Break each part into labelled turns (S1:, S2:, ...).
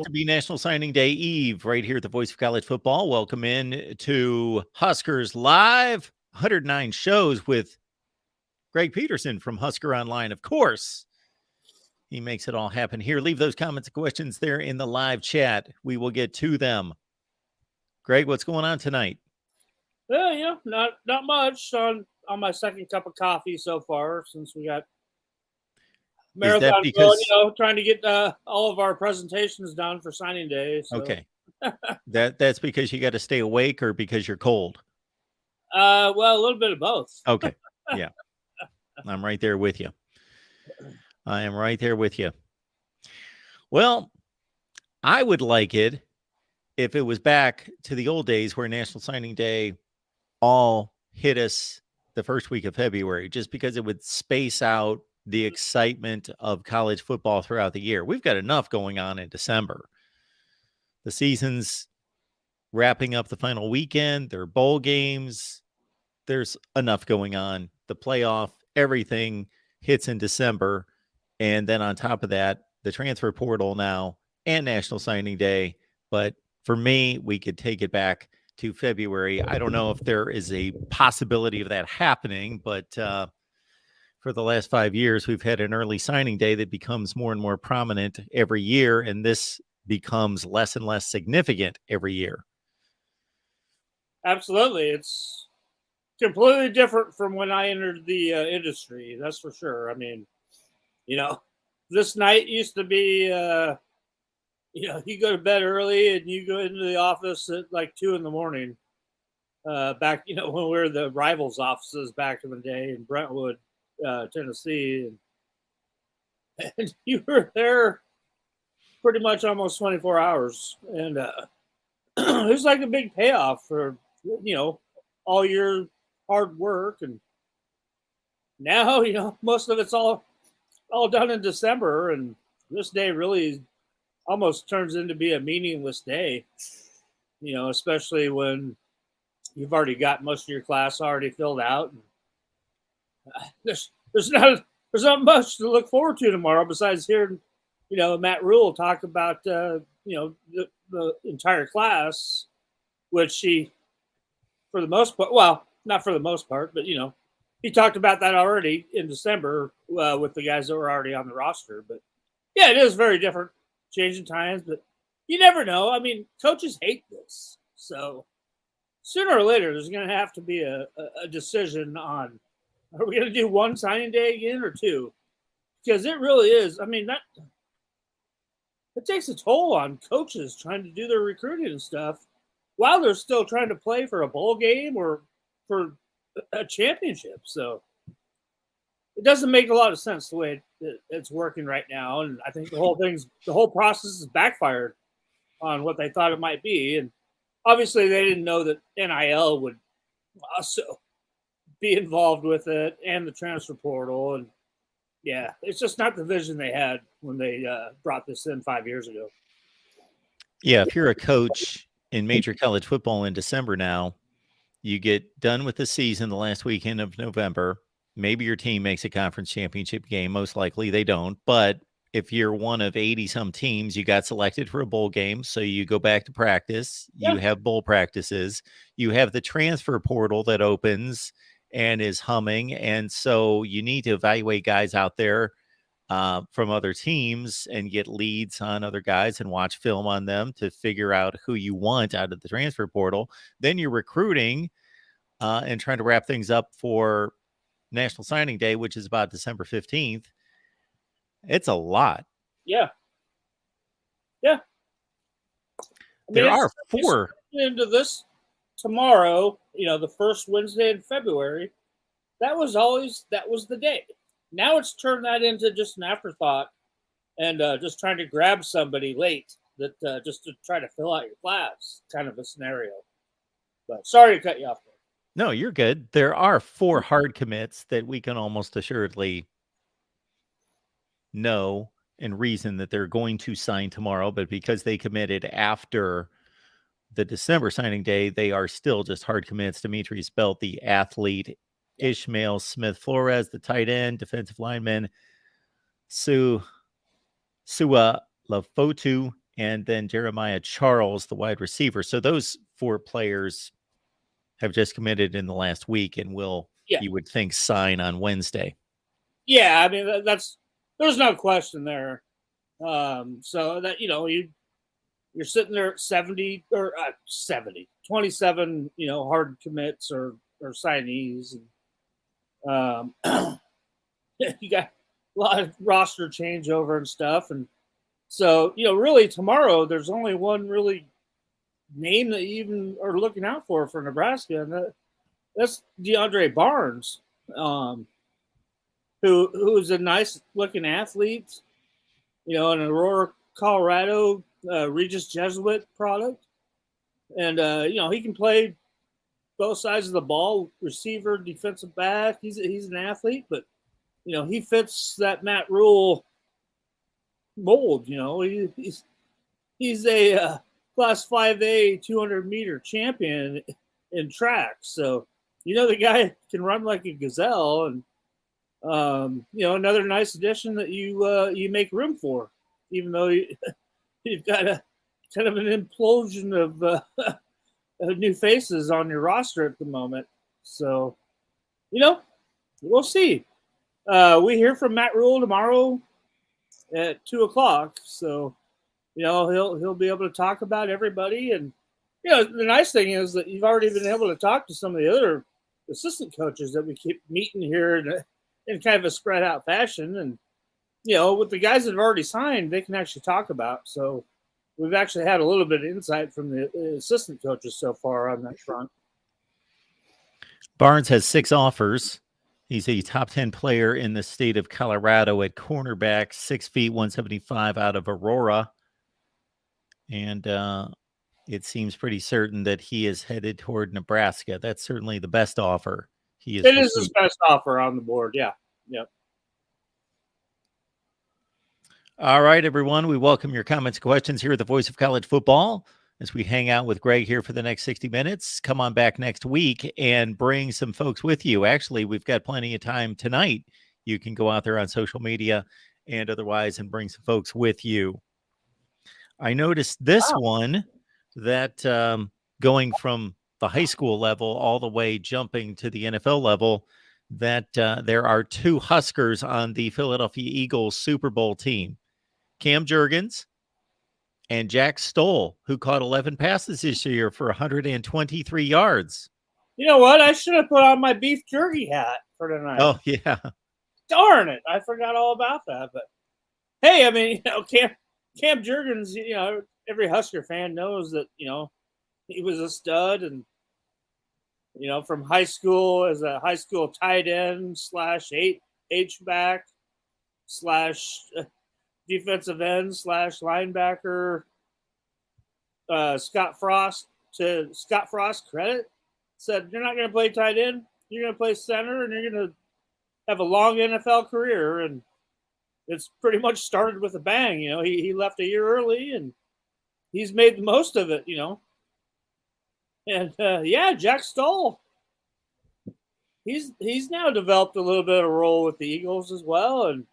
S1: To be National Signing Day Eve right here at the Voice of College Football. Welcome in to Huskers Live, 109 shows with Greg Peterson from Husker Online. Of course, he makes it all happen here. Leave those comments and questions there in the live chat. We will get to them. Greg, what's going on tonight?
S2: Yeah, not much on my second cup of coffee so far since we got
S1: Is that
S2: marathon going.
S1: because
S2: Trying to get all of our presentations done for signing day. So.
S1: okay, that's because you got to stay awake or because you're cold?
S2: Well, a little bit of both.
S1: Okay, yeah, I'm right there with you. I am right there with you. Well, I would like it if it was back to the old days where National Signing Day all hit us the first week of February, just because it would space out the excitement of college football throughout the year. We've got enough going on in December. The season's wrapping up the final weekend. There are bowl games. There's enough going on. The playoff, everything hits in December. And then on top of that, the transfer portal now and National Signing Day. But for me, we could take it back to February. I don't know if there is a possibility of that happening, but for the last 5 years, we've had an early signing day that becomes more and more prominent every year, and this becomes less and less significant every year.
S2: Absolutely. It's completely different from when I entered the industry. That's for sure. I mean, this night used to be, you go to bed early and you go into the office at like 2 a.m. Back, when we were the rivals offices back in the day in Brentwood, Tennessee. And you were there pretty much almost 24 hours. And it was like a big payoff for, all your hard work. And now, most of it's all done in December. And this day really almost turns into be a meaningless day, especially when you've already got most of your class already filled out. And there's not much to look forward to tomorrow besides hearing, Matt Rule talk about, the entire class, which he, for the most part, well, not for the most part, but, he talked about that already in December with the guys that were already on the roster. But yeah, it is very different, changing times, but you never know. I mean, coaches hate this. So sooner or later, there's going to have to be a decision on, are we going to do one signing day again or two? Because it really is. I mean, it takes a toll on coaches trying to do their recruiting and stuff while they're still trying to play for a bowl game or for a championship. So it doesn't make a lot of sense the way it's working right now. And I think the whole process is backfired on what they thought it might be. And obviously they didn't know that NIL would also be involved with it and the transfer portal. And yeah, it's just not the vision they had when they brought this in 5 years ago.
S1: Yeah, if you're a coach in major college football in December now, you get done with the season the last weekend of November. Maybe your team makes a conference championship game. Most likely they don't. But if you're one of 80-some teams, you got selected for a bowl game. So you go back to practice. You have bowl practices. You have the transfer portal that opens and is humming. And so you need to evaluate guys out there from other teams and get leads on other guys and watch film on them to figure out who you want out of the transfer portal. Then you're recruiting and trying to wrap things up for National Signing Day, which is about December 15th. It's a lot.
S2: Yeah. Yeah.
S1: There are 4
S2: into this tomorrow, the first Wednesday in February. That was the day. Now it's turned that into just an afterthought and just trying to grab somebody late that just to try to fill out your class kind of a scenario. But sorry to cut you off there.
S1: No, you're good. There are 4 hard commits that we can almost assuredly know and reason that they're going to sign tomorrow, but because they committed after the December signing day, they are still just hard commits. Demetrius Belt, the athlete, Ishmael Smith-Flores, the tight end, defensive lineman, Sua Lafotu, and then Jeremiah Charles, the wide receiver. So those 4 players have just committed in the last week and will,
S2: Yeah.
S1: you would think, sign on Wednesday.
S2: Yeah, I mean there's no question there. So that you're sitting there at 70 or 27, hard commits or signees, and you got a lot of roster changeover and stuff, and so really tomorrow there's only one really name that you even are looking out for Nebraska, and that's DeAndre Barnes, who is a nice looking athlete, an Aurora, Colorado, Regis Jesuit product. And, he can play both sides of the ball, receiver, defensive back. He's an athlete, but, he fits that Matt Rule mold. He's a class 5A 200-meter champion in track. So, the guy can run like a gazelle, and, another nice addition that you make room for, even though you've got a kind of an implosion of new faces on your roster at the moment. So, we'll see. We hear from Matt Rule tomorrow at 2:00. So, he'll be able to talk about everybody. And, the nice thing is that you've already been able to talk to some of the other assistant coaches that we keep meeting here in kind of a spread out fashion. And, with the guys that have already signed, they can actually talk about. So we've actually had a little bit of insight from the assistant coaches so far on that front.
S1: Barnes has 6 offers. He's a top 10 player in the state of Colorado at cornerback, 6 feet, 175 out of Aurora. And it seems pretty certain that he is headed toward Nebraska. That's certainly the best offer.
S2: It is his best offer on the board. Yeah. Yep.
S1: All right, everyone. We welcome your comments and questions here at the Voice of College Football as we hang out with Greg here for the next 60 minutes. Come on back next week and bring some folks with you. Actually, we've got plenty of time tonight. You can go out there on social media and otherwise and bring some folks with you. I noticed this one that going from the high school level all the way jumping to the NFL level, that there are 2 Huskers on the Philadelphia Eagles Super Bowl team. Cam Jurgens and Jack Stoll, who caught 11 passes this year for 123 yards.
S2: You know what? I should have put on my beef jerky hat for tonight.
S1: Oh, yeah.
S2: Darn it. I forgot all about that. But, hey, I mean, Cam Jurgens, every Husker fan knows that, he was a stud, and, from high school as a high school tight end / H-back / defensive end / linebacker. Scott Frost, to Scott Frost's credit, said, you're not going to play tight end, you're going to play center, and you're going to have a long NFL career. And it's pretty much started with a bang. He left a year early, and he's made the most of it, And Jack Stoll, he's now developed a little bit of a role with the Eagles as well. And,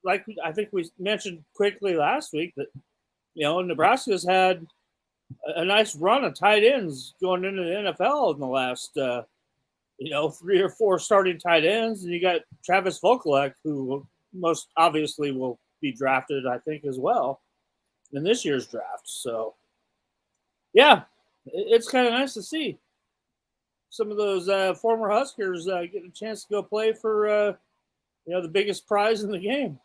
S2: like I think we mentioned quickly last week that, Nebraska's had a nice run of tight ends going into the NFL in the last, 3 or 4 starting tight ends. And you got Travis Vokolek, who most obviously will be drafted, I think, as well in this year's draft. So, yeah, it's kind of nice to see some of those former Huskers get a chance to go play for, the biggest prize in the game.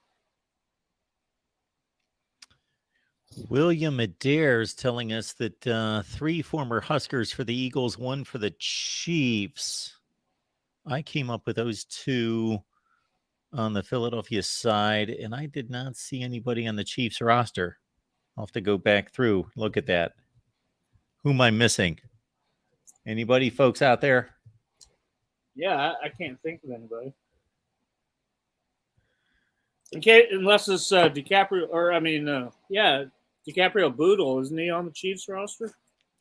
S1: William Adair's telling us that 3 former Huskers for the Eagles, 1 for the Chiefs. I came up with those 2 on the Philadelphia side, and I did not see anybody on the Chiefs roster. I'll have to go back through, look at that. Who am I missing? Anybody, folks out there?
S2: Yeah, I can't think of anybody. Okay, unless it's DiCaprio, or DiCaprio Boodle, isn't he on the Chiefs roster?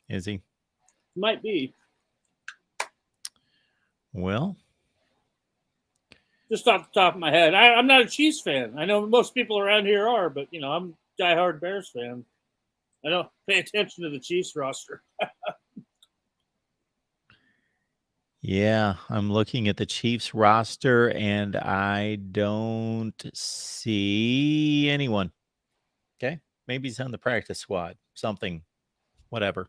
S1: Is he?
S2: Might be.
S1: Well,
S2: just off the top of my head, I'm not a Chiefs fan. I know most people around here are, but I'm diehard Bears fan. I don't pay attention to the Chiefs roster.
S1: Yeah, I'm looking at the Chiefs roster and I don't see anyone. Okay. Maybe he's on the practice squad, something, whatever.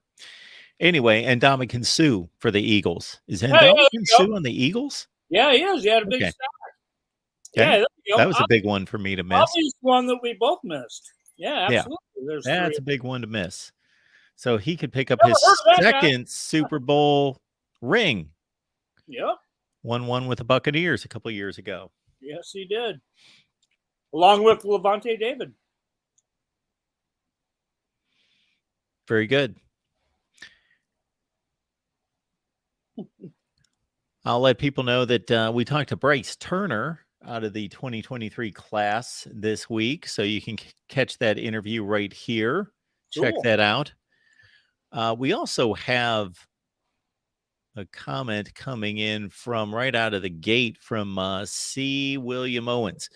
S1: Anyway, and Ndamukong Suh for the Eagles. Is
S2: Yeah, there
S1: Ndamukong
S2: you go.
S1: Suh on the Eagles?
S2: Yeah, he is. He had a big
S1: Okay.
S2: sack.
S1: Okay.
S2: Yeah, there you go.
S1: That was a big one for me to miss.
S2: Obvious one that we both missed. Yeah, absolutely. There's
S1: That's
S2: three.
S1: a big one to miss. So he could pick up
S2: Never
S1: his
S2: heard of that guy.
S1: second Super Bowl ring.
S2: Yep.
S1: Won one with the Buccaneers a couple of years ago.
S2: Yes, he did. Along with Levante David.
S1: Very good. I'll let people know that we talked to Bryce Turner out of the 2023 class this week. So you can catch that interview right here. Check
S2: Cool.
S1: that out. We also have a comment coming in from right out of the gate from C. William Owens.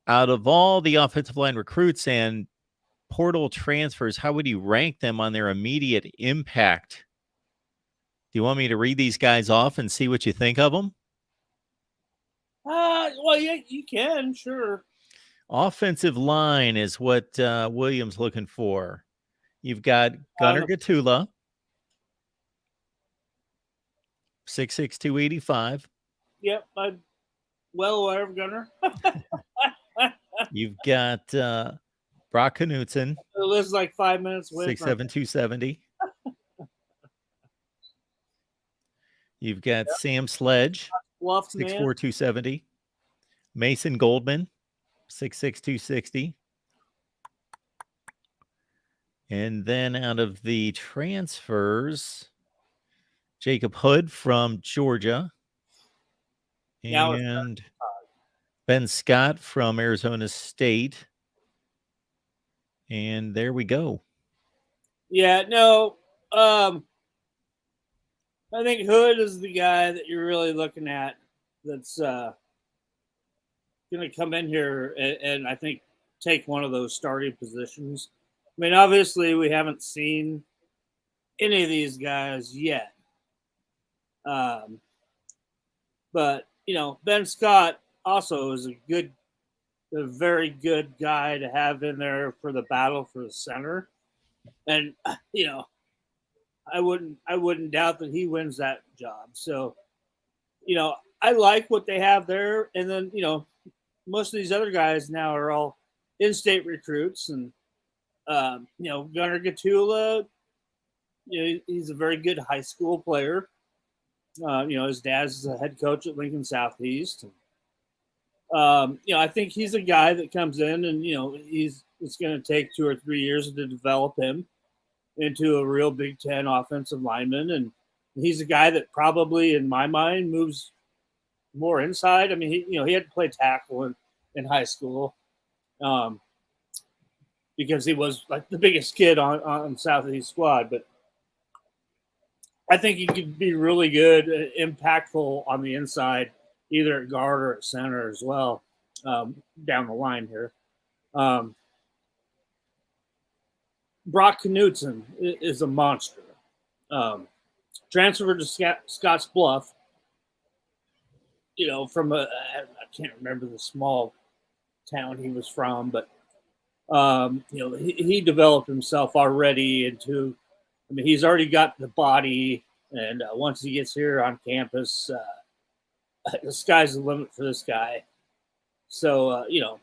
S1: Out of all the offensive line recruits and portal transfers, how would you rank them on their immediate impact? Do you want me to read these guys off and see what you think of them?
S2: Well, yeah, you can, sure.
S1: Offensive line is what William's looking for. You've got Gunnar Gatula, 6'6", 285.
S2: Yep, I'm well aware of Gunnar.
S1: You've got Brock Knutson,
S2: It lives like 5 minutes away.
S1: 6'7", 270. You've got Sam Sledge, 6'4", 270. Mason Goldman, 6'6", 260. And then out of the transfers, Jacob Hood from Georgia. And Ben Scott from Arizona State. And there we go.
S2: Yeah, no. I think Hood is the guy that you're really looking at that's going to come in here and I think take one of those starting positions. I mean, obviously, we haven't seen any of these guys yet. But, you know, Ben Scott also is a very good guy to have in there for the battle for the center. And, you know, I wouldn't doubt that he wins that job. So, you know, I like what they have there. And then, you know, most of these other guys now are all in-state recruits. And, you know, Gunnar Gatula, you know, he's a very good high school player. You know, his dad's a head coach at Lincoln Southeast. You know, I think he's a guy that comes in and, you know, it's going to take 2 or 3 years to develop him into a real Big Ten offensive lineman. And he's a guy that probably, in my mind, moves more inside. I mean, he had to play tackle in high school because he was like the biggest kid on Southeast squad. But I think he could be really good, impactful on the inside, either at guard or at center as well, down the line here. Brock Knutson is a monster. Transferred to Scotts Bluff, you know, from I can't remember the small town he was from, but, you know, he developed himself already into, I mean, he's already got the body, and once he gets here on campus, the sky's the limit for this guy. So, you know,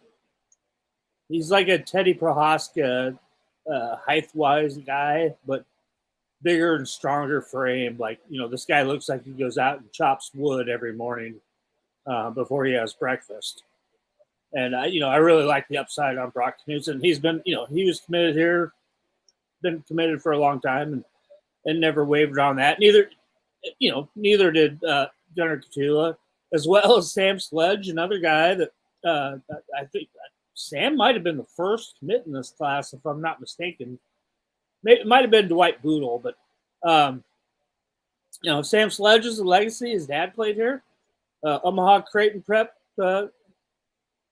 S2: he's like a Teddy Prohaska, height-wise guy, but bigger and stronger frame. Like, you know, this guy looks like he goes out and chops wood every morning before he has breakfast. And, you know, I really like the upside on Brock Knutson. He's been, you know, he was committed here, been committed for a long time and never wavered on that. Neither did Gunnar Gatula, as well as Sam Sledge, another guy that I think Sam might have been the first commit in this class, if I'm not mistaken. It might have been Dwight Boodle, but, you know, Sam Sledge is a legacy. His dad played here. Omaha Creighton Prep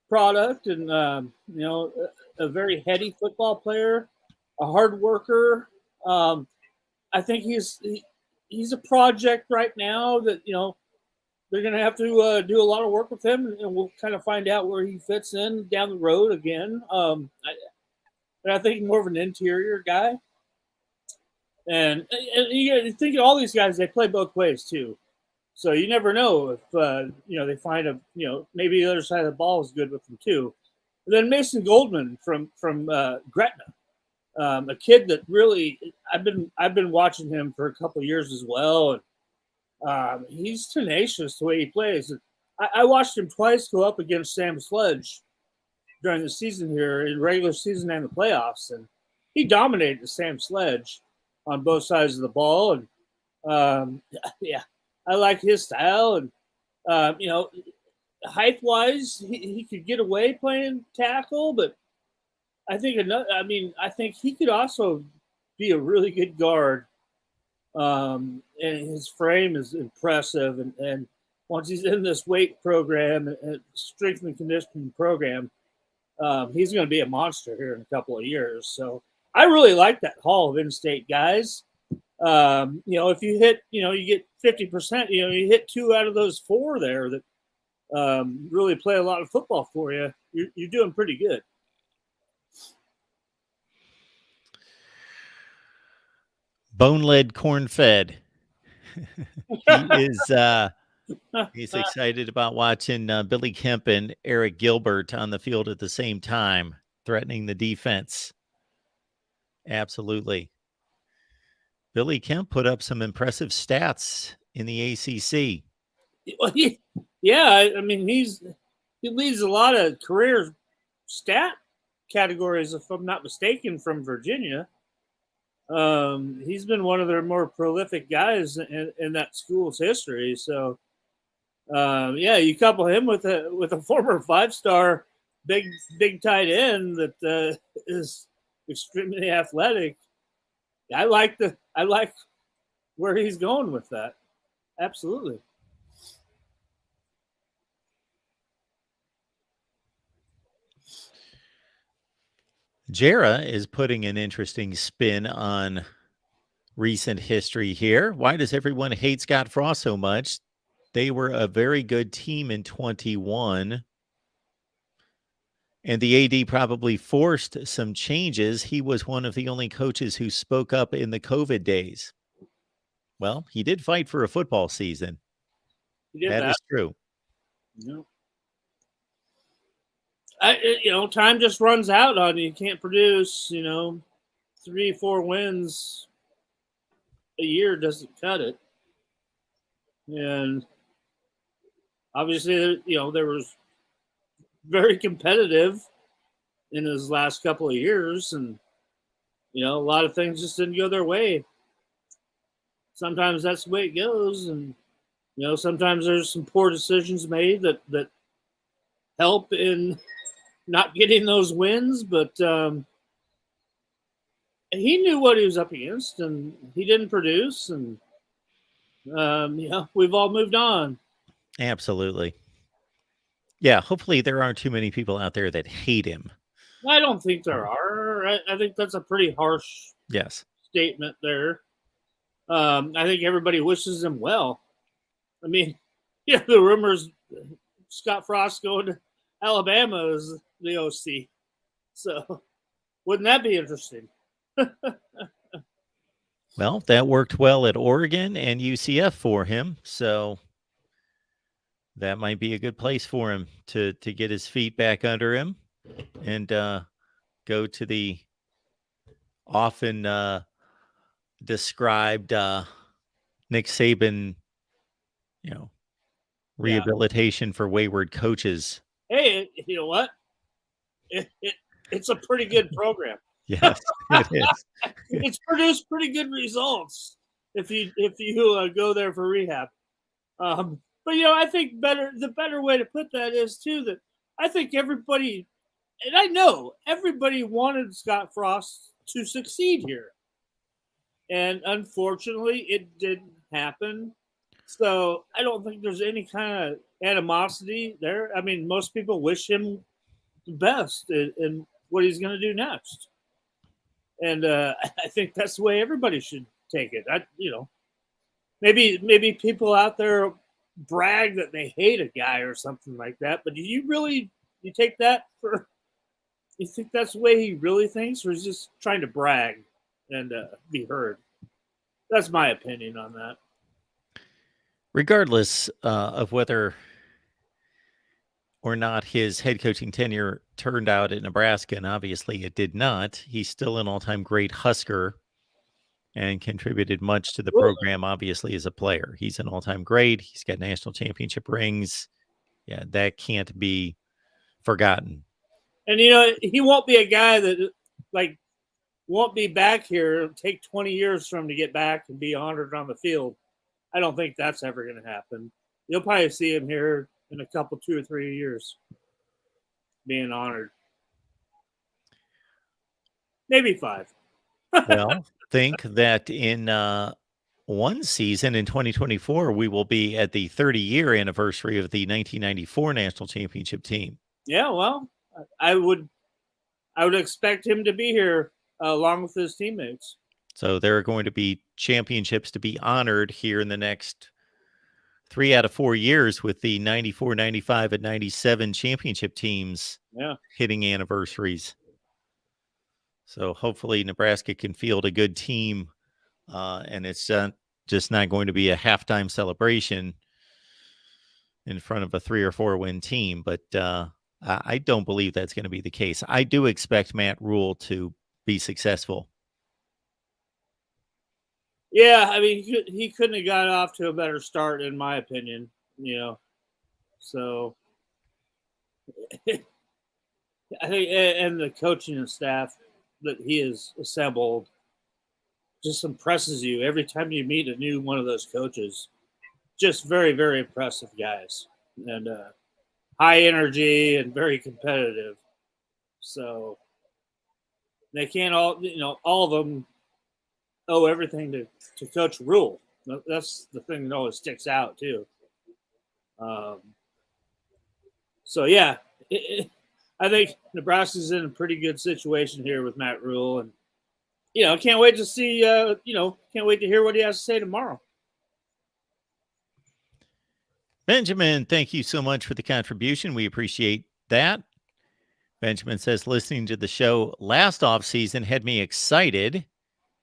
S2: product. And, you know, a very heady football player, a hard worker. I think he's a project right now that they're going to have to do a lot of work with him, and we'll kind of find out where he fits in down the road again. But I think more of an interior guy, and you think of all these guys, they play both ways too. So you never know if they find maybe the other side of the ball is good with them too. And then Mason Goldman from Gretna, a kid that really I've been watching him for a couple of years as well, and he's tenacious the way he plays. I watched him twice go up against Sam Sledge during the season here, in regular season and the playoffs, and he dominated Sam Sledge on both sides of the ball. And yeah, I like his style, and height wise, he could get away playing tackle, but I think I think he could also be a really good guard. And his frame is impressive, and once he's in this weight program and strength and conditioning program, he's going to be a monster here in a couple of years. So I really like that haul of in-state guys. If you hit, you get 50%, you hit 2 out of those 4 there that really play a lot of football for you. You're doing pretty good.
S1: Bone-led, corn-fed. He's excited about watching Billy Kemp and Eric Gilbert on the field at the same time, threatening the defense. Absolutely. Billy Kemp put up some impressive stats in the ACC.
S2: Yeah, I mean, he leads a lot of career stat categories, if I'm not mistaken, from Virginia. He's been one of their more prolific guys in that school's history. So, you couple him with a former 5-star big tight end that is extremely athletic. I like where he's going with that. Absolutely.
S1: Jera is putting an interesting spin on recent history here. Why does everyone hate Scott Frost so much? They were a very good team in 21. And the AD probably forced some changes. He was one of the only coaches who spoke up in the COVID days. Well, he did fight for a football season. That is true.
S2: Yeah. Time just runs out on you. You can't produce, 3-4 wins a year doesn't cut it. And obviously, there was very competitive in his last couple of years, and a lot of things just didn't go their way. Sometimes that's the way it goes, and sometimes there's some poor decisions made that help in not getting those wins, but he knew what he was up against, and he didn't produce, and we've all moved on.
S1: Absolutely. Yeah, hopefully there aren't too many people out there that hate him.
S2: I don't think there are. I think that's a pretty harsh statement there. I think everybody wishes him well. I mean, the rumors Scott Frost going to Alabama is the OC. So wouldn't that be interesting?
S1: Well, that worked well at Oregon and UCF for him. So that might be a good place for him to get his feet back under him and go to the often described Nick Saban, rehabilitation for wayward coaches.
S2: Hey, you know what? It's a pretty good program.
S1: Yes, it is.
S2: It's produced pretty good results if you go there for rehab. But I think the better way to put that is too that I think everybody, and I know everybody wanted Scott Frost to succeed here, and unfortunately, it didn't happen. So I don't think there's any kind of animosity there. I mean, most people wish him the best, and what he's going to do next. And I think that's the way everybody should take it. Maybe people out there brag that they hate a guy or something like that, but do you take that for? You think that's the way he really thinks, or is he just trying to brag and be heard? That's my opinion on that.
S1: Regardless of whether or not his head coaching tenure turned out at Nebraska, and obviously it did not, he's still an all-time great Husker and contributed much to the program, obviously, as a player. He's an all-time great. He's got national championship rings. Yeah, that can't be forgotten.
S2: And, he won't be a guy that, won't be back here. It'll take 20 years for him to get back and be honored on the field. I don't think that's ever going to happen. You'll probably see him here in a couple, 2 or 3 years being honored. Maybe 5.
S1: Well, think that in one season in 2024, we will be at the 30-year anniversary of the 1994 national championship team.
S2: Yeah, well, I would expect him to be here along with his teammates.
S1: So there are going to be championships to be honored here in the next 3 out of 4 years with the 94, 95, and 97 championship teams hitting anniversaries. So hopefully Nebraska can field a good team, and it's just not going to be a halftime celebration in front of a 3 or 4 win team. But I don't believe that's going to be the case. I do expect Matt Rule to be successful.
S2: Yeah, I mean, he couldn't have got off to a better start, in my opinion. So I think, and the coaching staff that he has assembled just impresses you every time you meet a new one of those coaches. Just very, very impressive guys, and high energy and very competitive. So they can't all of them owe everything to Coach Rule. That's the thing that always sticks out too. So yeah, I think Nebraska's in a pretty good situation here with Matt Rule, and can't wait to see. Can't wait to hear what he has to say tomorrow.
S1: Benjamin, thank you so much for the contribution. We appreciate that. Benjamin says, listening to the show last offseason had me excited.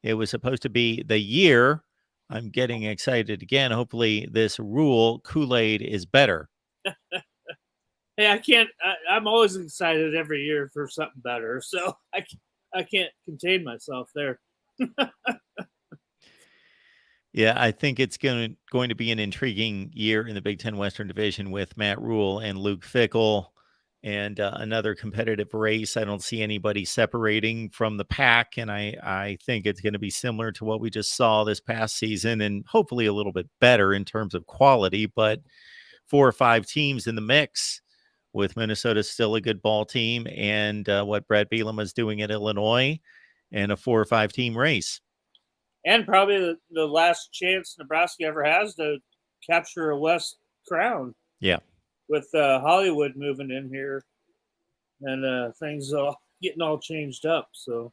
S1: It was supposed to be the year. I'm getting excited again. Hopefully this Rule Kool-Aid is better.
S2: Hey, I'm always excited every year for something better. So I can't contain myself there.
S1: Yeah, I think it's going to be an intriguing year in the Big Ten Western Division with Matt Rule and Luke Fickell and another competitive race. I don't see anybody separating from the pack, and I think it's going to be similar to what we just saw this past season, and hopefully a little bit better in terms of quality, but 4 or 5 teams in the mix, with Minnesota still a good ball team, and what Brad Bielema is doing at Illinois, and a 4 or 5 team race.
S2: And probably the last chance Nebraska ever has to capture a West crown.
S1: Yeah.
S2: With Hollywood moving in here and things getting all changed up. So.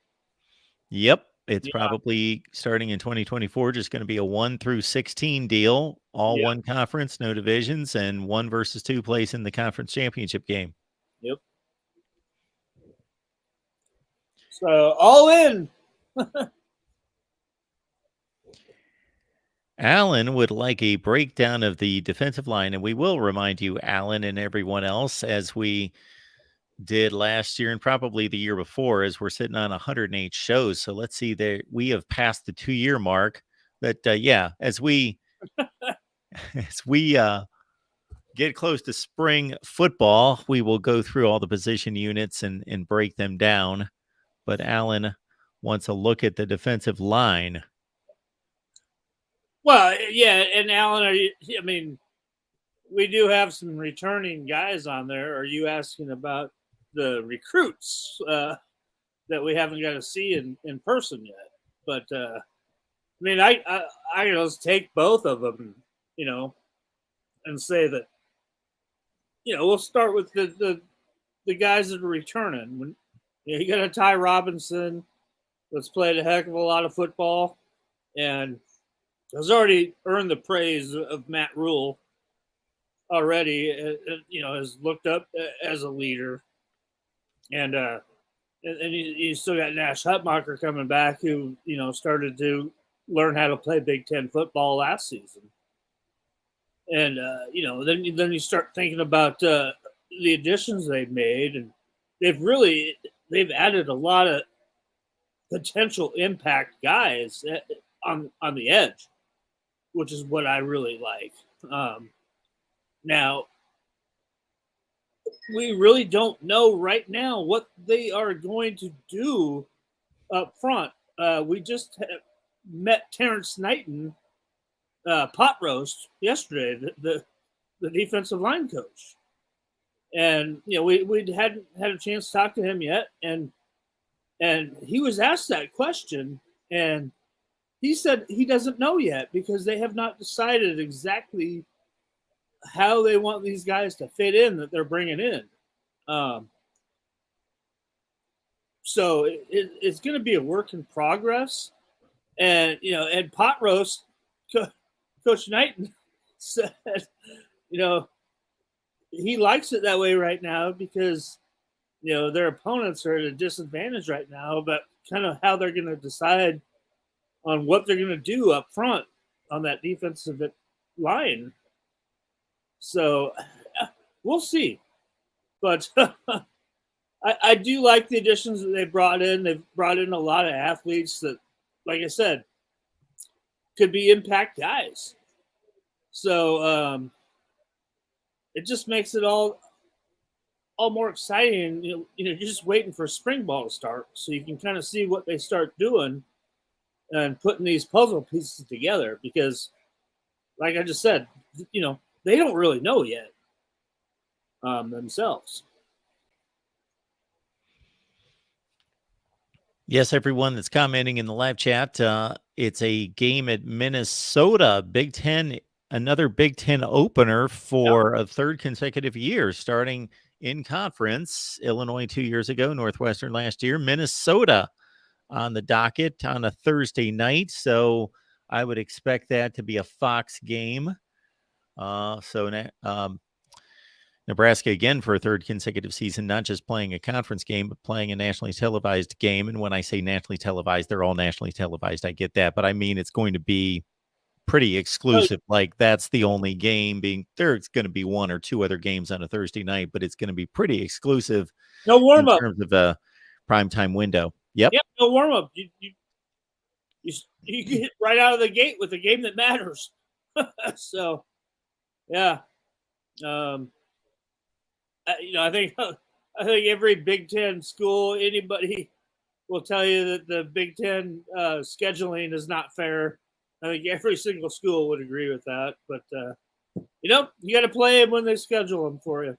S1: Yep. It's probably starting in 2024, just going to be a 1 through 16 deal, all one conference, no divisions, and 1 versus 2 place in the conference championship game.
S2: Yep. So all in.
S1: Alan would like a breakdown of the defensive line, and we will remind you, Alan, and everyone else, as we did last year and probably the year before, as we're sitting on 108 shows. So let's see, there we have passed the 2-year mark. But as we get close to spring football, we will go through all the position units and break them down. But Alan wants a look at the defensive line.
S2: Well, yeah, and Alan, we do have some returning guys on there. Are you asking about the recruits that we haven't got to see in person yet? But I just take both of them, and say that, we'll start with the guys that are returning. You got a Ty Robinson that's played a heck of a lot of football and has already earned the praise of Matt Rule already. Has looked up as a leader, and you still got Nash Hutmacher coming back, who started to learn how to play Big Ten football last season. And then you start thinking about the additions they've made, and they've added a lot of potential impact guys on the edge, which is what I really like. Now, we really don't know right now what they are going to do up front. We just met Terrence Knighton pot roast yesterday, the defensive line coach, and we hadn't had a chance to talk to him yet, and he was asked that question, and he said he doesn't know yet because they have not decided exactly how they want these guys to fit in that they're bringing in. So it's going to be a work in progress, and and pot roast. Coach Knighton said, he likes it that way right now because, their opponents are at a disadvantage right now, but kind of how they're going to decide on what they're going to do up front on that defensive line. So we'll see. But I do like the additions that they brought in. They've brought in a lot of athletes that, like I said, could be impact guys. So it just makes it all more exciting. You're just waiting for spring ball to start so you can kind of see what they start doing and putting these puzzle pieces together, because like I just said, they don't really know yet themselves.
S1: Yes, everyone that's commenting in the live chat, it's a game at Minnesota, Big Ten, another Big Ten opener for a third consecutive year, starting in conference. Illinois 2 years ago, Northwestern last year, Minnesota on the docket on a Thursday night. So I would expect that to be a Fox game. Nebraska again for a third consecutive season, not just playing a conference game, but playing a nationally televised game. And when I say nationally televised, they're all nationally televised. I get that. But I mean, it's going to be pretty exclusive. Like that's the only game being, there's going to be one or two other games on a Thursday night, but it's going to be pretty exclusive.
S2: No warm up
S1: in terms of a primetime window. Yep.
S2: No warm up. You get right out of the gate with a game that matters. So, yeah. I think every Big Ten school, anybody will tell you that the Big Ten scheduling is not fair. I think every single school would agree with that. But you got to play them when they schedule them for you.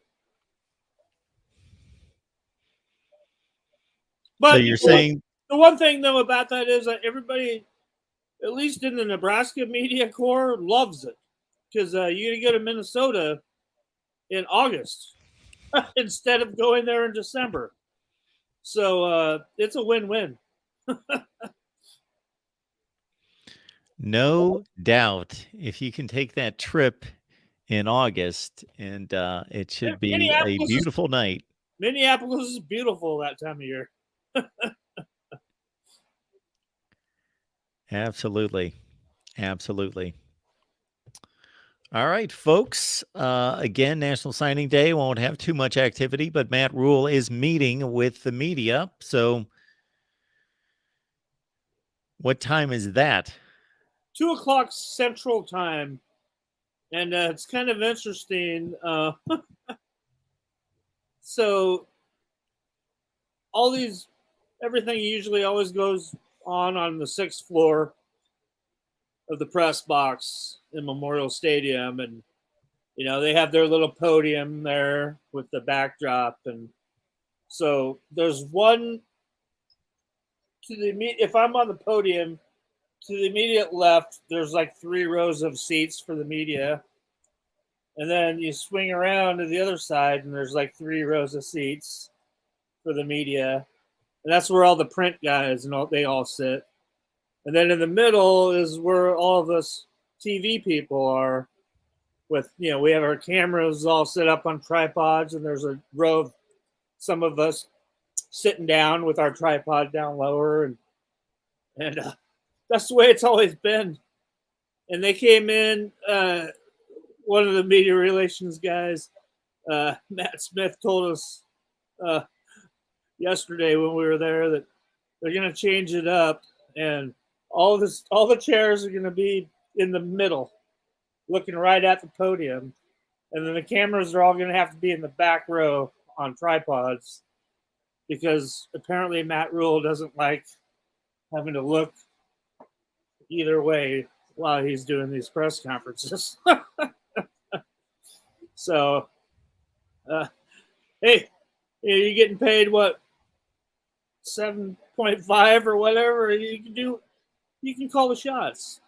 S2: But
S1: so you're saying
S2: the one thing though about that is that everybody, at least in the Nebraska media corps, loves it because you go to Minnesota in August instead of going there in December. So it's a win-win.
S1: No doubt. If you can take that trip in August, and it should be a beautiful night.
S2: Minneapolis is beautiful that time of year.
S1: Absolutely. Absolutely. All right, folks. Again, National Signing Day won't have too much activity, but Matt Rule is meeting with the media. So what time is that?
S2: 2:00 Central Time. And it's kind of interesting. So everything usually always goes on the 6th floor of the press box in Memorial Stadium. And, they have their little podium there with the backdrop. And so there's one if I'm on the podium, to the immediate left, there's like 3 rows of seats for the media. And then you swing around to the other side, and there's like 3 rows of seats for the media. And that's where all the print guys and they all sit. And then in the middle is where all of us TV people are. With we have our cameras all set up on tripods, and there's a row of some of us sitting down with our tripod down lower, and that's the way it's always been. And they came in. One of the media relations guys, Matt Smith, told us yesterday when we were there that they're going to change it up, and all the chairs are going to be in the middle, looking right at the podium, and then the cameras are all going to have to be in the back row on tripods, because apparently Matt Rule doesn't like having to look either way while he's doing these press conferences. So, hey, you're getting paid what, 7.5 or whatever? You can call the shots.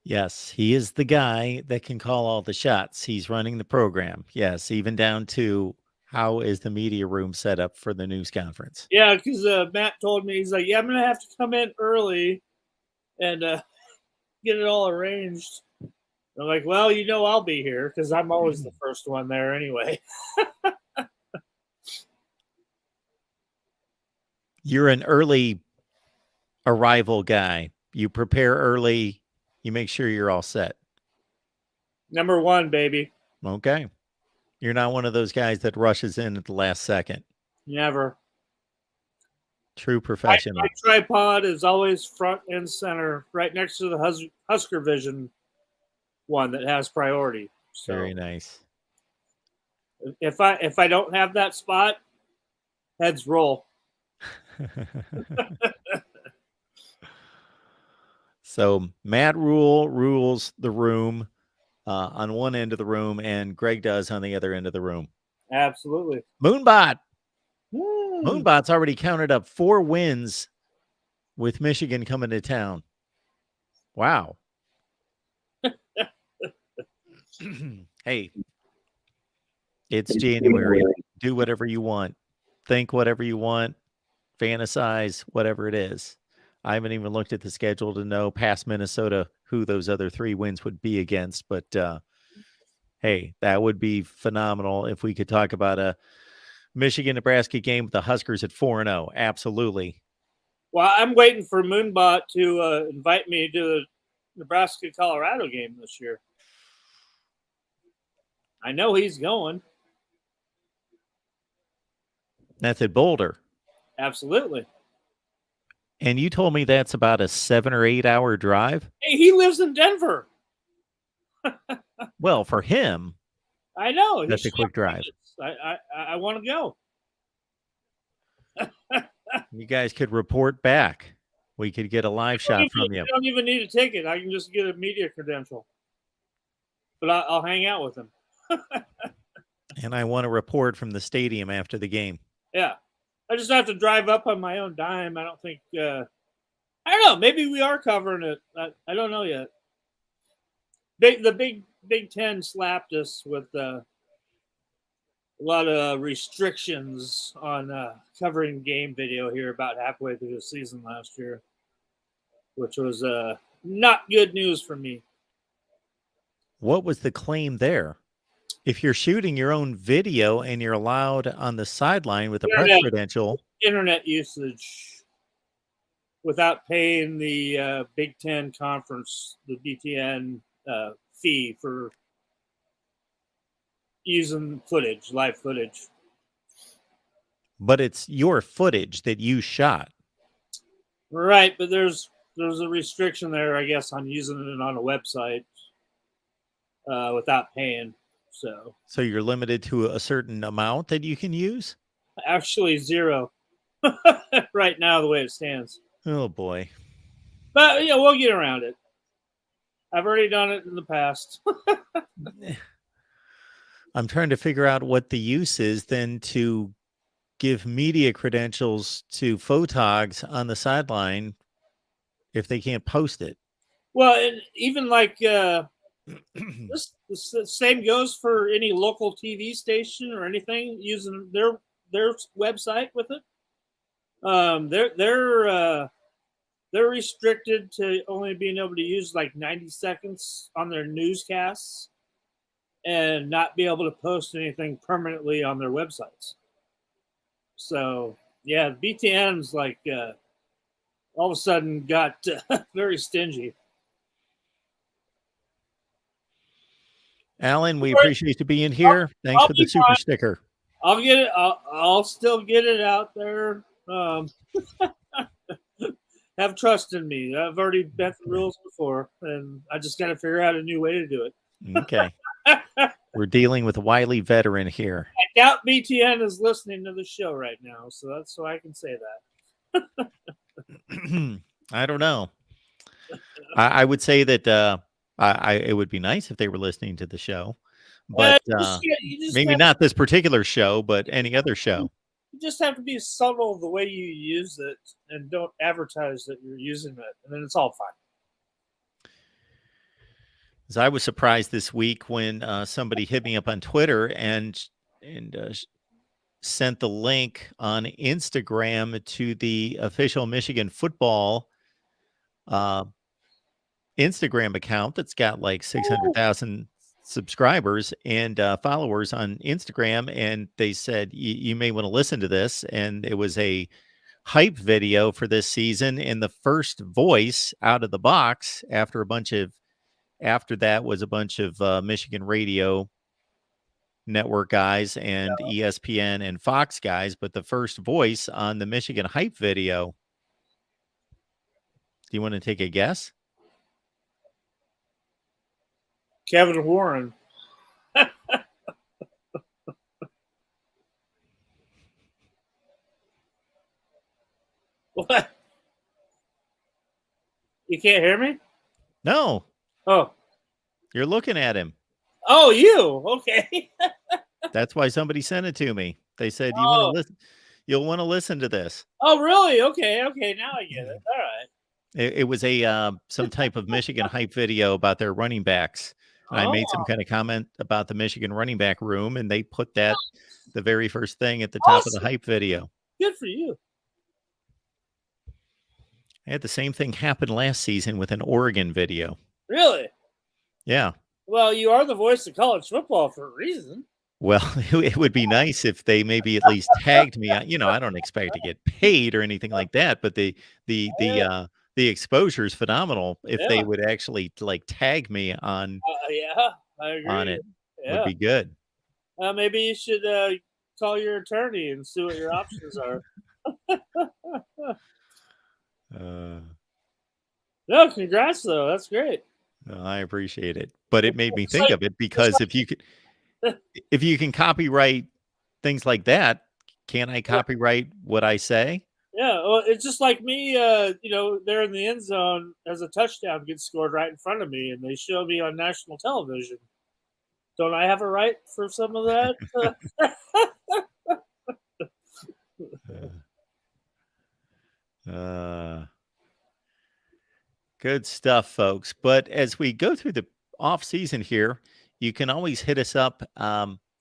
S1: Yes, he is the guy that can call all the shots. He's running the program. Yes, even down to how is the media room set up for the news conference.
S2: Yeah, because Matt told me, he's like, yeah, I'm going to have to come in early and get it all arranged. I'm like, well, I'll be here because I'm always the first one there anyway.
S1: You're an early arrival guy. You prepare early. You make sure you're all set.
S2: Number one, baby.
S1: Okay. You're not one of those guys that rushes in at the last second.
S2: Never.
S1: True professional.
S2: My tripod is always front and center, right next to the Husker Vision one that has priority. So
S1: very nice.
S2: If I don't have that spot, heads roll.
S1: So Matt Rule rules the room on one end of the room, and Greg does on the other end of the room.
S2: Absolutely.
S1: Moonbot. Moonbot's already counted up 4 wins with Michigan coming to town. Wow. Hey, it's January. Do whatever you want. Think whatever you want. Fantasize whatever it is. I haven't even looked at the schedule to know past Minnesota who those other 3 wins would be against. But hey, that would be phenomenal if we could talk about a Michigan-Nebraska game with the Huskers at 4-0. Absolutely.
S2: Well, I'm waiting for Moonbot to invite me to the Nebraska-Colorado game this year. I know he's going.
S1: That's at Boulder.
S2: Absolutely.
S1: And you told me that's about a 7 or 8 hour drive?
S2: Hey, he lives in Denver.
S1: Well, for him,
S2: I know.
S1: That's a quick drive.
S2: I want to go.
S1: You guys could report back. We could get a live shot from you.
S2: You don't even need a ticket. I can just get a media credential. But I'll hang out with him.
S1: And I want to report from the stadium after the game.
S2: Yeah. I just have to drive up on my own dime. I don't think I don't know. Maybe we are covering it. I don't know yet. The Big Ten slapped us with a lot of restrictions on covering game video here about halfway through the season last year, which was not good news for me.
S1: What was the claim there? If you're shooting your own video and you're allowed on the sideline with a press credential.
S2: Internet usage without paying the Big Ten conference, the BTN fee for using footage, live footage.
S1: But it's your footage that you shot.
S2: Right, but there's a restriction there, I guess, on using it on a website without paying. So
S1: you're limited to a certain amount that you can use?
S2: Actually, 0 right now, the way it stands.
S1: Oh, boy.
S2: But, we'll get around it. I've already done it in the past.
S1: I'm trying to figure out what the use is then to give media credentials to photogs on the sideline if they can't post it.
S2: Well, and even like this, the same goes for any local TV station or anything using their their website with it. They're restricted to only being able to use like 90 seconds on their newscasts and not be able to post anything permanently on their websites. So yeah, BTN's like all of a sudden got very stingy.
S1: Alan, we appreciate you being here. Thanks for the super sticker.
S2: I'll get it. I'll still get it out there. Have trust in me. I've already bent the rules before, and I just got to figure out a new way to do it.
S1: Okay. We're dealing with a wily veteran here.
S2: I doubt BTN is listening to the show right now, so that's why I can say that.
S1: I don't know. I would say that it would be nice if they were listening to the show, but maybe not this particular show, but any other show.
S2: You just have to be subtle the way you use it and don't advertise that you're using it, and then it's all fine.
S1: I was surprised this week when somebody hit me up on Twitter and sent the link on Instagram to the official Michigan football Instagram account that's got like 600,000 subscribers and followers on Instagram. And they said, you may want to listen to this. And it was a hype video for this season. And the first voice out of the box after that was a bunch of Michigan radio network guys and ESPN and Fox guys. But the first voice on the Michigan hype video, do you want to take a guess?
S2: Kevin Warren. What? You can't hear me?
S1: No.
S2: Oh.
S1: You're looking at him.
S2: Oh, you. Okay.
S1: That's why somebody sent it to me. They said, you want to listen? You'll want to listen to this.
S2: Oh, really? Okay. Okay. Now I get it. All right.
S1: It was some type of Michigan hype video about their running backs. And I made some kind of comment about the Michigan running back room, and they put that the very first thing at the top of the hype video.
S2: Good for you.
S1: I had the same thing happen last season with an Oregon video.
S2: Really?
S1: Yeah.
S2: Well, you are the voice of college football for a reason.
S1: Well, it would be nice if they maybe at least tagged me. I don't expect to get paid or anything like that, but the exposure is phenomenal. If they would actually like tag me on,
S2: I agree.
S1: On it, would be good.
S2: Maybe you should call your attorney and see what your options are. No, congrats though. That's great.
S1: I appreciate it, but it made me think of it because if you can copyright things like that, can I copyright what I say?
S2: Yeah, well, it's just like me, they're in the end zone as a touchdown gets scored right in front of me, and they show me on national television. Don't I have a right for some of that?
S1: Good stuff, folks. But as we go through the off season here, you can always hit us up,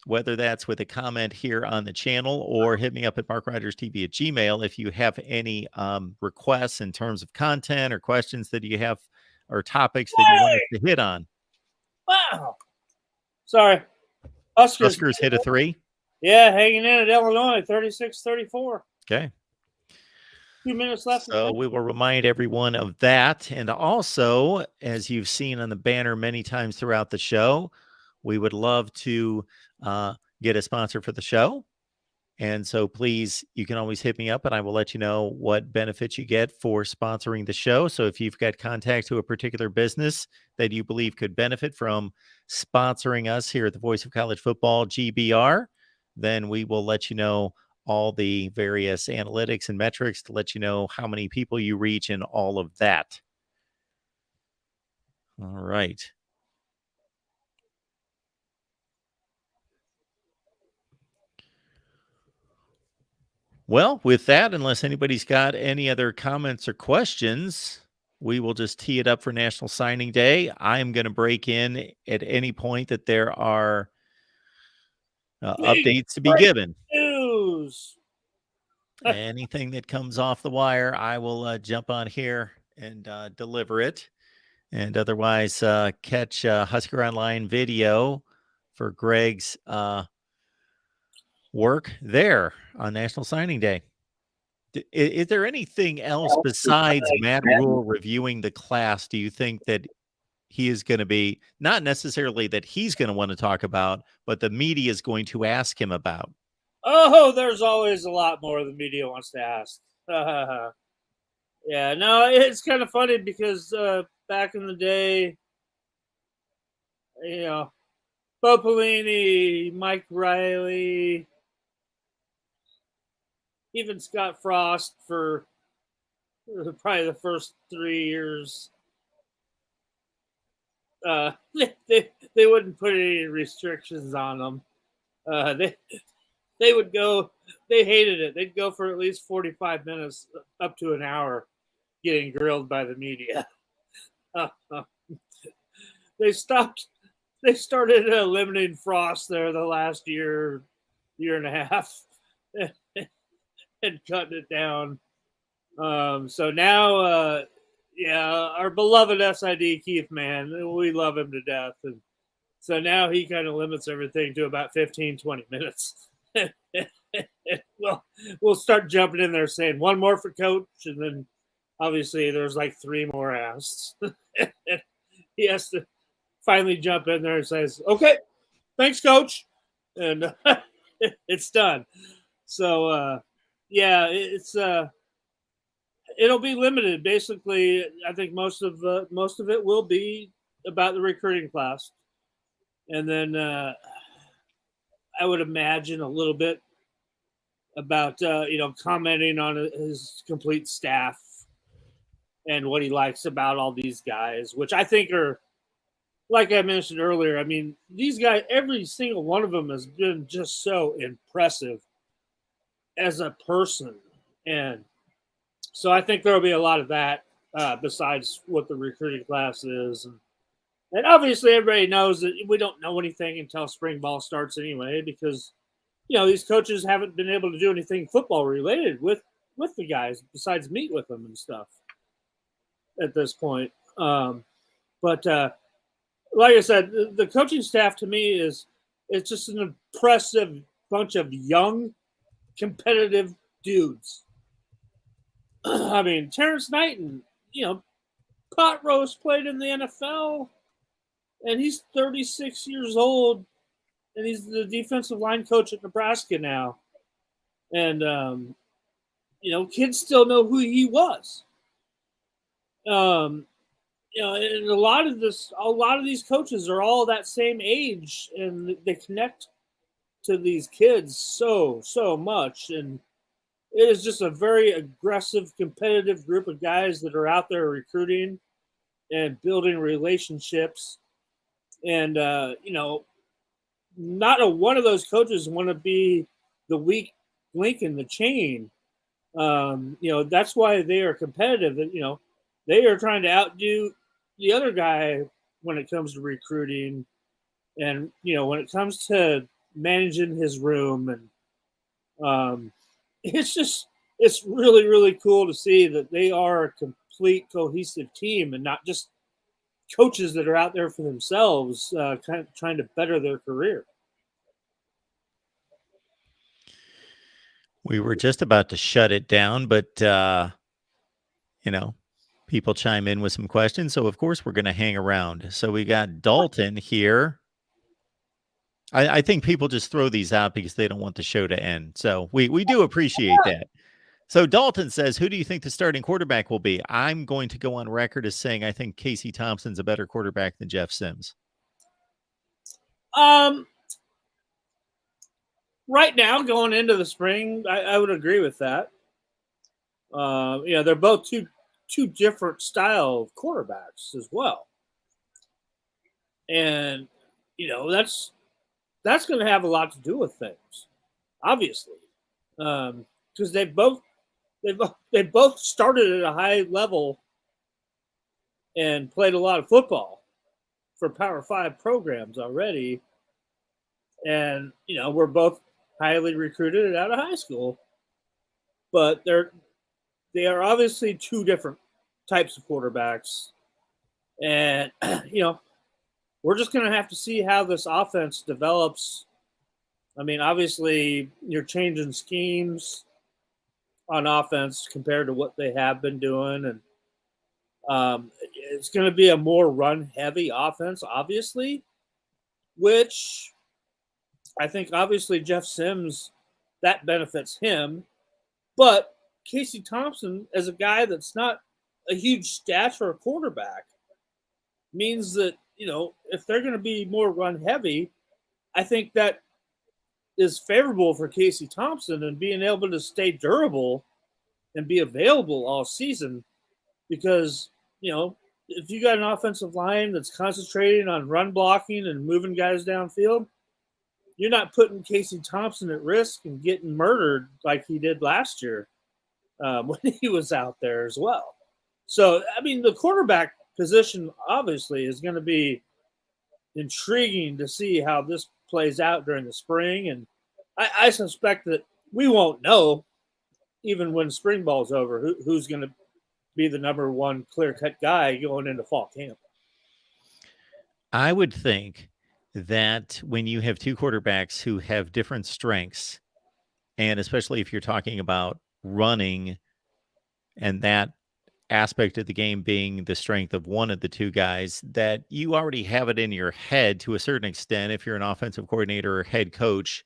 S1: whether that's with a comment here on the channel or hit me up at MarkRogersTV at Gmail if you have any requests in terms of content or questions that you have or topics that you want us to hit on.
S2: Wow. Sorry.
S1: Huskers hit a 3.
S2: Yeah, hanging in at Illinois, 36-34.
S1: Okay.
S2: 2 minutes left.
S1: So we will remind everyone of that. And also, as you've seen on the banner many times throughout the show, we would love to get a sponsor for the show. And so please, you can always hit me up and I will let you know what benefits you get for sponsoring the show. So if you've got contact to a particular business that you believe could benefit from sponsoring us here at the Voice of College Football, GBR, then we will let you know all the various analytics and metrics to let you know how many people you reach and all of that. All right. Well, with that, unless anybody's got any other comments or questions, we will just tee it up for National Signing Day. I'm going to break in at any point that there are updates to be given.
S2: News. news.
S1: Anything that comes off the wire, I will jump on here and deliver it. And otherwise, catch Husker Online video for Greg's work there on National Signing Day. Is there anything else besides Matt Rule reviewing the class, do you think, that he is going to be, not necessarily that he's going to want to talk about, but the media is going to ask him about?
S2: Oh, there's always a lot more the media wants to ask. Yeah, no, it's kind of funny because back in the day, Bo Pelini, Mike Riley, even Scott Frost for probably the first 3 years, they wouldn't put any restrictions on them. They would go. They hated it. They'd go for at least 45 minutes, up to an hour, getting grilled by the media. They stopped. They started limiting Frost there the last year and a half, and cutting it down. So now, our beloved SID Keith, man, we love him to death, and so now he kind of limits everything to about 15, 20 minutes. Well, we'll start jumping in there saying one more for coach, and then obviously there's like 3 more asks. He has to finally jump in there and says, "Okay, thanks, coach," and it's done. So it's it'll be limited. Basically, I think most of it will be about the recruiting class, and then I would imagine a little bit about commenting on his complete staff and what he likes about all these guys, which I think are, like I mentioned earlier, I mean, these guys, every single one of them has been just so impressive as a person. And so I think there will be a lot of that besides what the recruiting class is. And obviously everybody knows that we don't know anything until spring ball starts anyway, because, these coaches haven't been able to do anything football related with the guys besides meet with them and stuff at this point. But like I said, the coaching staff to me it's just an impressive bunch of young, competitive dudes. I mean, Terrence Knighton, pot roast played in the NFL, and he's 36 years old, and he's the defensive line coach at Nebraska now. And kids still know who he was. And a lot of these coaches are all that same age, and they connect to these kids so much. And it is just a very aggressive, competitive group of guys that are out there recruiting and building relationships. And not a one of those coaches want to be the weak link in the chain. That's why they are competitive. They are trying to outdo the other guy when it comes to recruiting, and when it comes to managing his room. And it's really, really cool to see that they are a complete cohesive team and not just coaches that are out there for themselves, kind of trying to better their career.
S1: We were just about to shut it down, but people chime in with some questions, so of course we're going to hang around. So we got Dalton here. I think people just throw these out because they don't want the show to end. So we do appreciate that. So Dalton says, who do you think the starting quarterback will be? I'm going to go on record as saying I think Casey Thompson's a better quarterback than Jeff Sims.
S2: Right now, going into the spring, I would agree with that. They're both two different style of quarterbacks as well. And, that's going to have a lot to do with things, obviously. Because they both started at a high level and played a lot of football for Power 5 programs already. And, we're both highly recruited out of high school. But they are obviously two different types of quarterbacks. And, we're just going to have to see how this offense develops. I mean, obviously, you're changing schemes on offense compared to what they have been doing. And it's going to be a more run heavy offense, obviously, which I think obviously Jeff Sims, that benefits him. But Casey Thompson, as a guy that's not a huge stature quarterback, means that, if they're going to be more run heavy, I think that is favorable for Casey Thompson and being able to stay durable and be available all season because, if you got an offensive line that's concentrating on run blocking and moving guys downfield, you're not putting Casey Thompson at risk and getting murdered like he did last year when he was out there as well. So, I mean, the quarterback position obviously is going to be intriguing to see how this plays out during the spring. And I suspect that we won't know, even when spring ball's over, who's going to be the number one clear-cut guy going into fall camp.
S1: I would think that when you have two quarterbacks who have different strengths, and especially if you're talking about running and that aspect of the game being the strength of one of the two guys, that you already have it in your head to a certain extent if you're an offensive coordinator or head coach.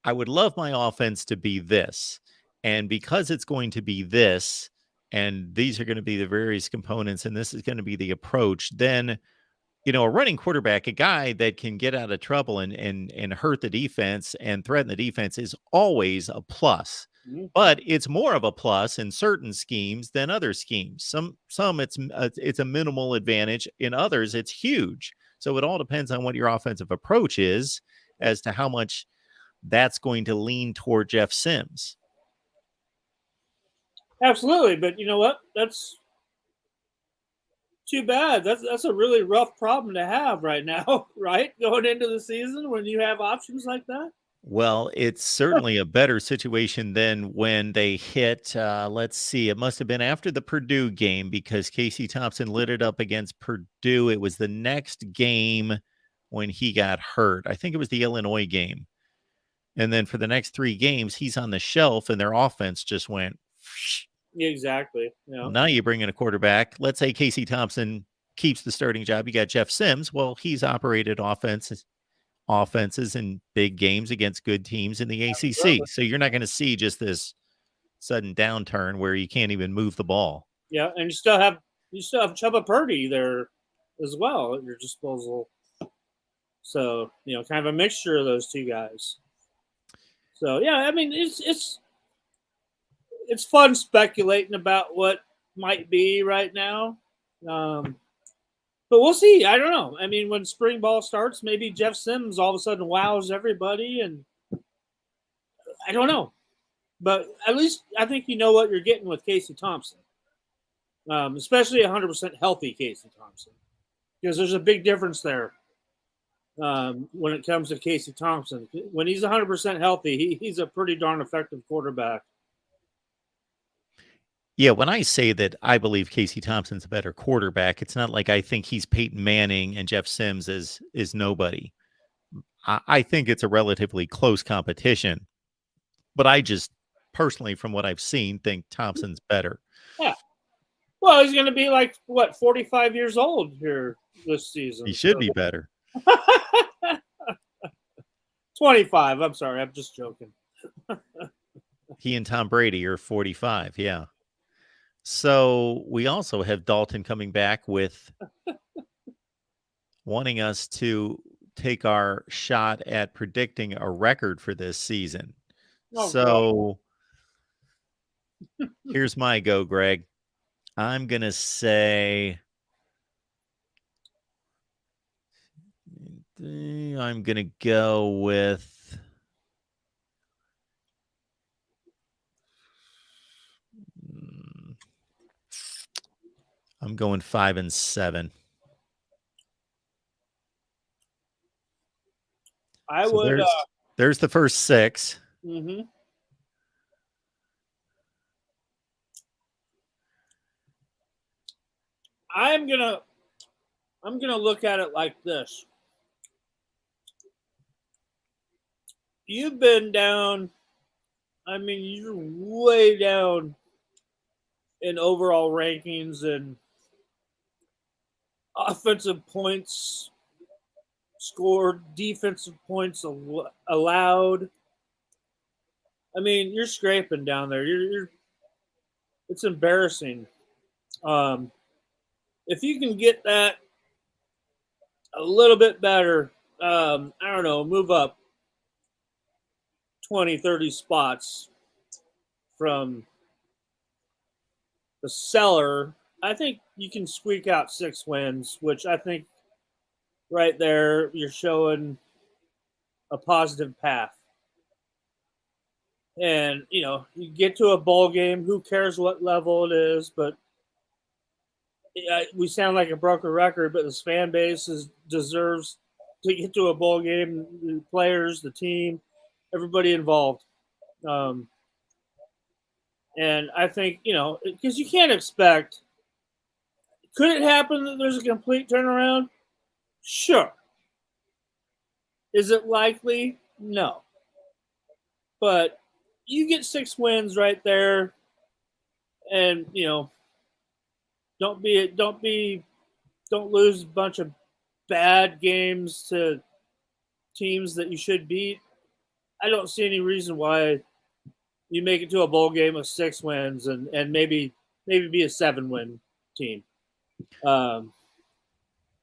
S1: I would love my offense to be this. And because it's going to be this, and these are going to be the various components, and this is going to be the approach, then a running quarterback, a guy that can get out of trouble and hurt the defense and threaten the defense is always a plus.
S2: Mm-hmm.
S1: But it's more of a plus in certain schemes than other schemes. Some it's a minimal advantage. In others, it's huge. So it all depends on what your offensive approach is as to how much that's going to lean toward Jeff Sims.
S2: Absolutely. But you know what? That's too bad. That's a really rough problem to have right now, right? Going into the season when you have options like that.
S1: Well, it's certainly a better situation than when they hit, let's see, it must have been after the Purdue game because Casey Thompson lit it up against Purdue. It was the next game when he got hurt. I think it was the Illinois game. And then for the next 3 games, he's on the shelf and their offense just went.
S2: Yeah, exactly. Yeah.
S1: Now you bring in a quarterback. Let's say Casey Thompson keeps the starting job. You got Jeff Sims. Well, he's operated offenses in big games against good teams in the ACC. So you're not going to see just this sudden downturn where you can't even move the ball.
S2: Yeah, and you still have Chubba Purdy there as well at your disposal. So, kind of a mixture of those two guys. So, yeah, I mean, it's fun speculating about what might be right now. But we'll see. I don't know. I mean, when spring ball starts, maybe Jeff Sims all of a sudden wows everybody, and I don't know. But at least I think you know what you're getting with Casey Thompson, especially 100% healthy Casey Thompson, because there's a big difference there when it comes to Casey Thompson. When he's 100% healthy, he's a pretty darn effective quarterback.
S1: Yeah, when I say that I believe Casey Thompson's a better quarterback, it's not like I think he's Peyton Manning and Jeff Sims is nobody. I think it's a relatively close competition, but I just personally, from what I've seen, think Thompson's better.
S2: Yeah. Well, he's going to be 45 years old here this season.
S1: He should be better.
S2: 25. I'm sorry. I'm just joking.
S1: He and Tom Brady are 45. Yeah. So we also have Dalton coming back with wanting us to take our shot at predicting a record for this season. Oh, so here's my go, Greg. I'm going to say I'm going to go with I'm going 5-7.
S2: I would
S1: There's the first 6.
S2: Mm-hmm. I'm gonna look at it like this. You've been down. I mean, you're way down in overall rankings and offensive points scored, defensive points allowed. I mean, you're scraping down there. You're it's embarrassing. If you can get that a little bit better, I don't know, move up 20, 30 spots from the cellar, I think you can squeak out 6 wins, which I think right there you're showing a positive path. And, you get to a bowl game, who cares what level it is, but we sound like a broken record, but this fan base deserves to get to a bowl game, the players, the team, everybody involved. And I think, because you can't expect, could it happen that there's a complete turnaround? Sure. Is it likely? No. But you get 6 wins right there, and don't lose a bunch of bad games to teams that you should beat. I don't see any reason why you make it to a bowl game with 6 wins and maybe be a 7-win team. I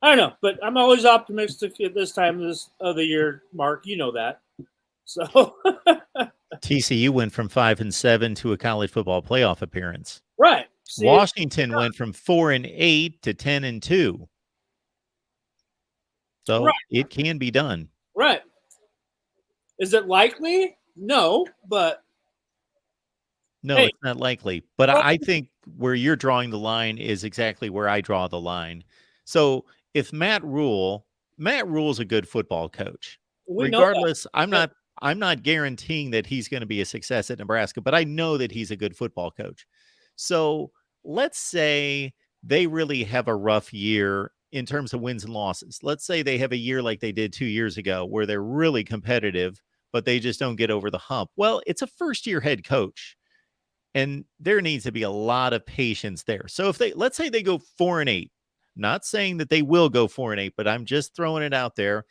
S2: don't know, but I'm always optimistic at this time of the year, Mark. You know that. So
S1: TCU went from 5-7 to a college football playoff appearance.
S2: Right. See,
S1: Washington went from 4-8 to 10-2. So
S2: right.
S1: It can be done.
S2: Right. Is it likely? No, but
S1: no, it's not likely. But I think where you're drawing the line is exactly where I draw the line. So if Matt Rule's a good football coach. Regardless, I'm not guaranteeing that he's going to be a success at Nebraska, but I know that he's a good football coach. So let's say they really have a rough year in terms of wins and losses. Let's say they have a year like they did 2 years ago where they're really competitive, but they just don't get over the hump. Well, it's a first-year head coach, and there needs to be a lot of patience there. So if let's say they go 4-8, not saying that they will go 4-8, but I'm just throwing it out there.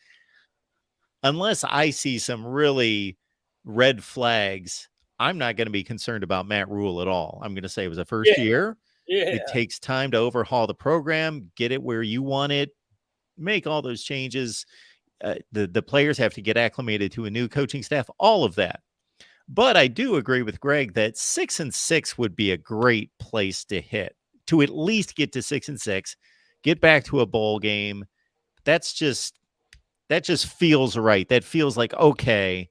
S1: Unless I see some really red flags, I'm not going to be concerned about Matt Rule at all. I'm going to say it was a first year.
S2: Yeah.
S1: It takes time to overhaul the program, get it where you want it, make all those changes. The players have to get acclimated to a new coaching staff, all of that. But I do agree with Greg that 6-6 would be a great place to hit, to at least get to 6-6, get back to a bowl game. That just feels right. That feels like, okay,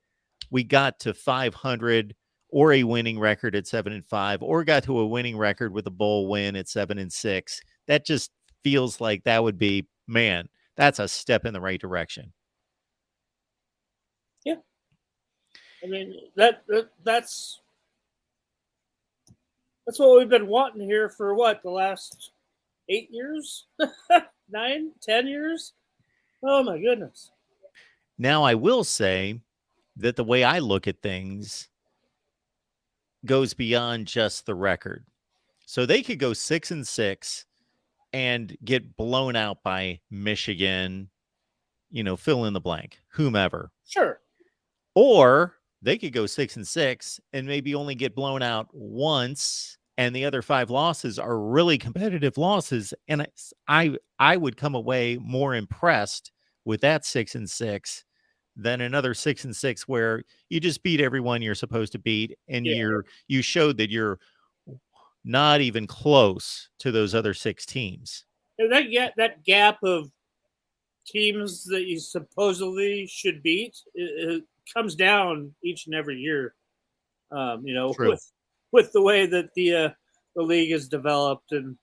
S1: we got to 500 or a winning record at 7-5, or got to a winning record with a bowl win at 7-6. That just feels like that would be, man, that's a step in the right direction.
S2: Yeah. I mean, that's what we've been wanting here for the last 8 years, 9, 10 years. Oh my goodness.
S1: Now, I will say that the way I look at things goes beyond just the record. So they could go 6-6 and get blown out by Michigan, fill in the blank, whomever.
S2: Sure.
S1: Or they could go 6-6 and maybe only get blown out once, and the other 5 losses are really competitive losses. And I would come away more impressed with that 6-6 than another 6-6 where you just beat everyone you're supposed to beat, and you showed that you're not even close to those other 6 teams.
S2: That gap of teams that you supposedly should beat, it comes down each and every year. With the way that the league is developed, and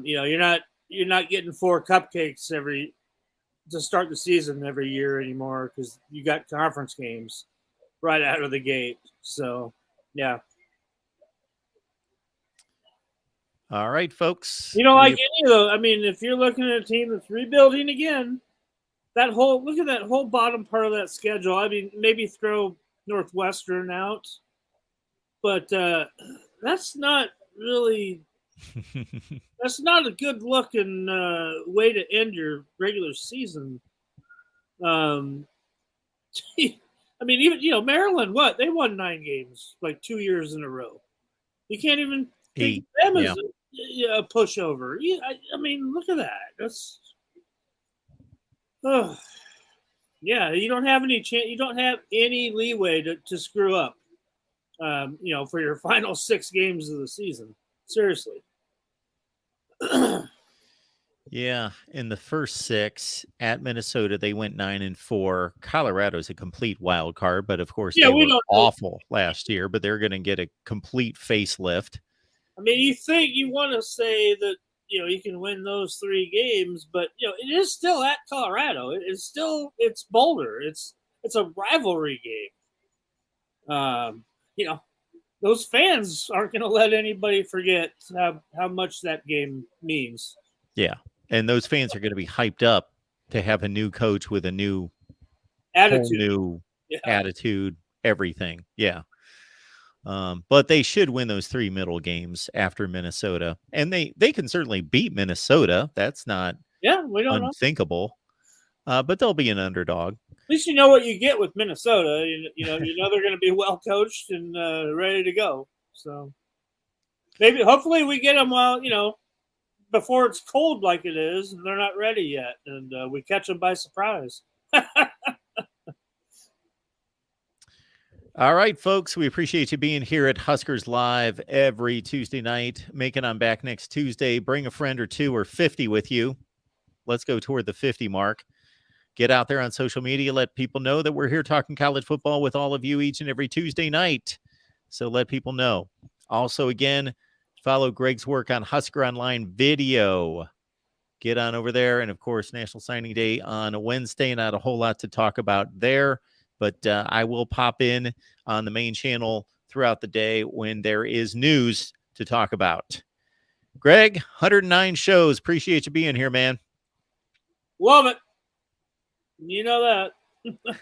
S2: you're not getting 4 cupcakes every to start the season every year anymore because you got conference games right out of the gate. So, yeah.
S1: All right, folks.
S2: Like any of those, I mean, if you're looking at a team that's rebuilding again, look at that whole bottom part of that schedule. I mean, maybe throw Northwestern out, but that's not really that's not a good looking way to end your regular season. I mean, even Maryland, they won 9 games like 2 years in a row. You can't even think of them as a pushover. I mean, look at that. That's yeah. You don't have any chance. You don't have any leeway to screw up. For your final 6 games of the season. Seriously.
S1: Yeah, in the first 6 at Minnesota, they went 9-4. Colorado's a complete wild card, but of course they were awful last year. But they're going to get a complete facelift.
S2: I mean, you want to say that you can win those 3 games, but it is still at Colorado. It's Boulder. It's a rivalry game. Those fans aren't going to let anybody forget how much that game means.
S1: Yeah. And those fans are going to be hyped up to have a new coach with a new
S2: attitude,
S1: attitude, everything. Yeah. But they should win those 3 middle games after Minnesota. And they can certainly beat Minnesota. That's not
S2: we don't
S1: unthinkable. But they'll be an underdog.
S2: At least you know what you get with Minnesota. You know they're going to be well coached and ready to go. So hopefully we get them while before it's cold like it is, and they're not ready yet, and we catch them by surprise.
S1: All right, folks, we appreciate you being here at Huskers Live every Tuesday night. Making on back next Tuesday. Bring a friend or 2 or 50 with you. Let's go toward the 50 mark. Get out there on social media. Let people know that we're here talking college football with all of you each and every Tuesday night. So let people know. Also, again, follow Greg's work on Husker Online Video. Get on over there. And, of course, National Signing Day on Wednesday. Not a whole lot to talk about there. But I will pop in on the main channel throughout the day when there is news to talk about. Greg, 109 shows. Appreciate you being here, man.
S2: Love it. You know that.